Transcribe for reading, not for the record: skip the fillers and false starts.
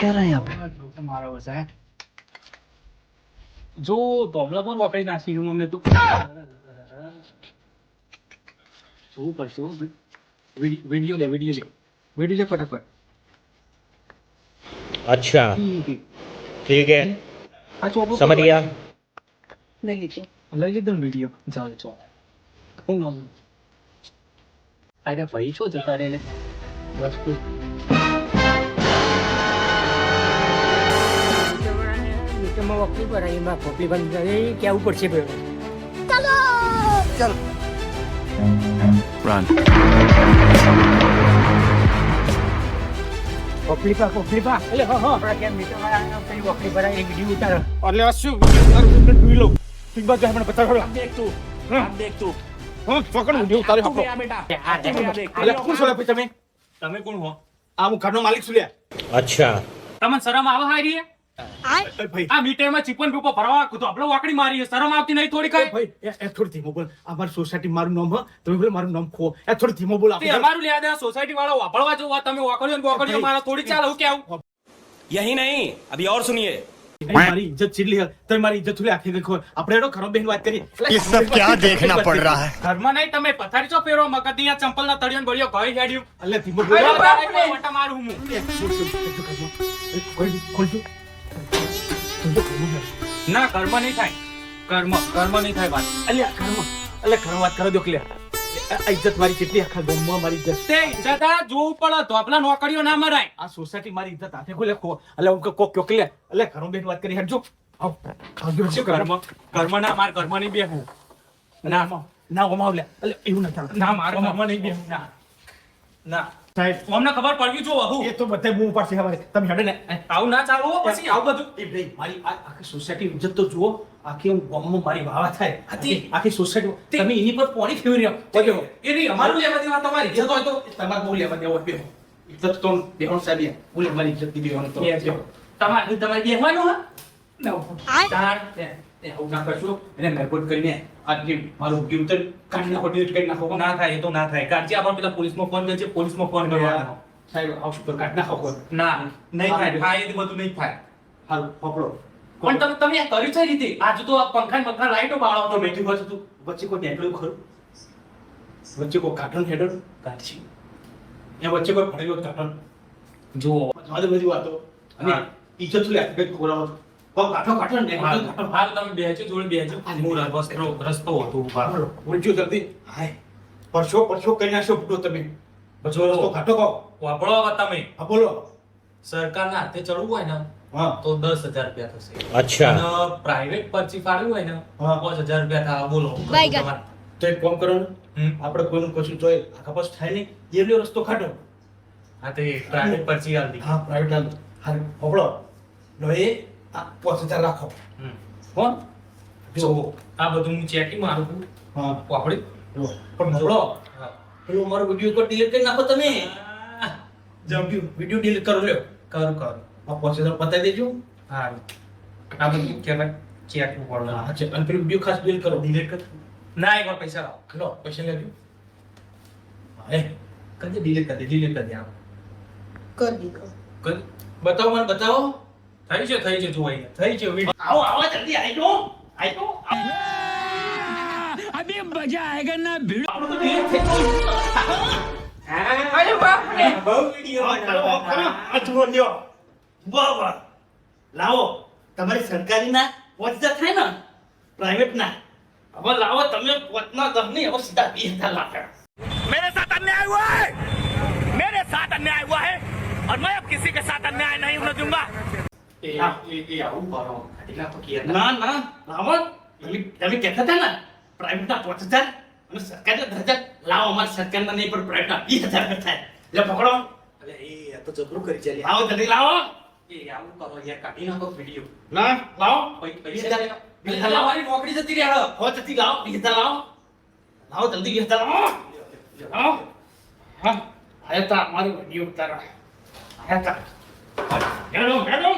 कर रहे हैं यहाँ पे? મારો સાહેબ જો તોમલા પણ વપરાઈ નાખી હું અમને તું શું કરશું વિડીયો લે ફટાફટ अच्छा ठीक है આ ચોપડું समझ गया नहीं लीजिए। લઈ લીધો વિડીયો જાઓ ચો હું નામ અરે ભાઈ છો જતા રે વસ્તુ વખતે પર એમાં પોપલી બંધ કેવું પડશે Run. પોપલી પા એટલે આપણા કેમ મીટરમાં પેલી વખતે પર એક વિડીયો ઉતારો એટલે આ શું વિડીયો જોઈ લો ઠીક બાદ મને બતાવો દેખ તું હા ચોકડ વિડીયો ઉતાર્યો આપણો એટલે કોણ છો લે તમે કોણ હો આ હું ઘરનો માલિક છું લે अच्छा તમને શરમ આવે હારી ભાઈ આ મીઠાઈમાં ચિકન પેપર ભરવા તો આપણે વાકડી મારી શરમ આવતી નહીં થોડી કઈ ભાઈ એ થોડી ધીમો બોલ અમારી સોસાયટી મારું નામ હ તમે બોલે મારું નામ ખો એ થોડી ધીમો બોલ તે અમારું લ્યા દે સોસાયટી વાળા વાપરવા જો તમે વાકડીઓ મારા થોડી ચાલે હું કેવું यही नहीं अभी और सुनिए મારી ઇજ્જત ચીલી હે તમે મારી ઇજ્જત થોડી આખી ગઈ ખો આપણે એડો ખરો બેન વાત કરી ये सब क्या देखना पड़ रहा है? ઘરમાં નહીં તમે પથારી ચો ફેરો મગદિયા ચંપલના તળિયો ગળિયો ગઈ હેડ્યું એટલે ધીમો બોલ વટા મારું હું ખોલજો ના કર્મ નહીં થાય કર્મ નહીં થાય વાત અલ્યા ઘરમાં વાત કરો દો કે આ ઇજ્જત મારી કેટલી આખા ગામમાં મારી ઇજ્જત તે જતા જોવું પડે તો આપલા નોકરીઓ ના મરાય આ સોસાયટી મારી ઇજ્જત હાથે ખોલે ખો એટલે હું કોક ચોકલે એટલે ઘરો બેન વાત કરી હેડજો આવ શું કર્મ ના માર કર્મ નહીં બેહું ના ઓમાવ લે એટલે એવું ના થાય ના મારો કર્મ નહીં બેહું ના સાહેબ અમને ખબર પડવી જો હું એ તો બધા બૂમ પાડશે હવે તમે હેડે ને આવું ના ચાલુ હો, પછી આવું બધું એ ભાઈ મારી આખી સોસાયટી ઇજ્જત તો જુઓ આખી હું ગામમાં મારી વાવા થાય આખી સોસાયટી તમે એની પર પાણી ફેરવી રહ્યો એ નહીં અમારું લેવા દેવા તમારી ઇજ્જત હોય તો તમારે બહુ લેવા દેવો બેહો ઇજ્જત તો બેહો સાહેબ બોલે મારી ઇજ્જત ની બેહો તો તમારે બેહવાનું હા તાર આવું ના કરશો એને મહેરબાન કરીને આજે મારું જીવતર કાઢી નાખો ડિલીટ કરી નાખો ના થાય એ તો ના થાય કાઢજે આપણે પેલા પોલીસમાં ફોન કરજે પોલીસમાં ફોન કરવાનો સાહેબ આવું શું કાઢી નાખો ના નહીં થાય થાય એ બધું નહીં થાય હાલ પકડો પણ તમે આ કર્યું છે રીતે આજે તો આ પંખા લાઈટો બાળો તો બેઠી હોય તું વચ્ચે કોઈ નીકળ્યું ખરું વચ્ચે કોઈ કાર્ટૂન હેડર કાઢી એ વચ્ચે કોઈ ભણેલો કાર્ટૂન જો આ બધી વાતો અને ઇજ્જત લે કે ખોરાવ કોક કાઠો ને કાઠો હાલ તમે બેહજો જોડે બેહજો હું રસ્તો હતો ઉભા બોલજો જલ્દી હાય પરસો કરી નાખશો ફૂટો તમે જો રસ્તો કાઠો કહો વાપરો હવે તમે હા બોલો સરકારના હાથે ચડવું હોય ને હા તો 10,000 રૂપિયા થશે अच्छा અને પ્રાઇવેટ પરચી ફાડવી હોય ને હા. 5,000 રૂપિયા થાય બોલો તો એક કામ કરો ને હમ. આપણે કોઈનું કશું જોઈ આખા પાસ થાય નહીં એનો રસ્તો કાઢો હા તે પ્રાઇવેટ પરચી આલ દી હા પ્રાઇવેટ લાલ હા પકડો લો એ આ 5,000 રાખો કોણ જો આ બધું હું ચેકિંગ મારું છું હા આપણે પણ નબળો પેલો મારો વિડિયો પર ડિલીટ કરી નાખો તમે વિડિયો ડિલીટ કરો લ્યો કરું આ 5,000 પતાવી દેજો હા આ બધું કહેવાય ચેકિંગ પડે હા છે અને પેલો વિડિયો ખાસ ડિલીટ કરો ડિલીટ કરો ના એકવાર પૈસા લાવો લો પૈસા લેજો હા એ કદે ડિલીટ કરી દે આમ कर दीजिए। કદ બતાવો મને બતાવો થઈ છે જો અહીંયા થઈ છે વિડિયો આવો આવો જલ્દી આવી જાઓ અભી મજા આયેગા ના ભીડ આપણો તો ડિલીટ થઈ ગયો અરે બાપ રે બહુ વિડિયો આ જુઓ લ્યો વાહ વાહ લાવો તમારી સરકારી ના 5,000 થાય ને પ્રાઇવેટ ના હવે લાવો તમે 5,000 નહીં હવે સીધા 20,000 લાખ मेरे साथ अन्याय हुआ है मेरे साथ अन्याय हुआ है और मैं अब किसी के साथ अन्याय नहीं होने दूंगा એ આવું કરો એટલા તો કે ના લાવો તમે કહેતા હતા ને પ્રાઇવેટ ના 5,000 અને સરકારી 10,000 લાવો અમારી સરકારના નહીં પણ પ્રાઇવેટ ના 20,000 થાય લે પકડો અરે એ આ તો જબરું કરી ચાલી લાવો જલ્દી લાવો એ આવું કરો યાર કાઢી નાખો વિડિયો ના લાવો પૈસા લાવવાની નોકરી જતી રહે હો જલ્દી લાવો 20,000 લાવો જલ્દી 20,000 લાવો લાવો હા આયા તા મારી વિડિયો ઉતારો આયા તા હેડો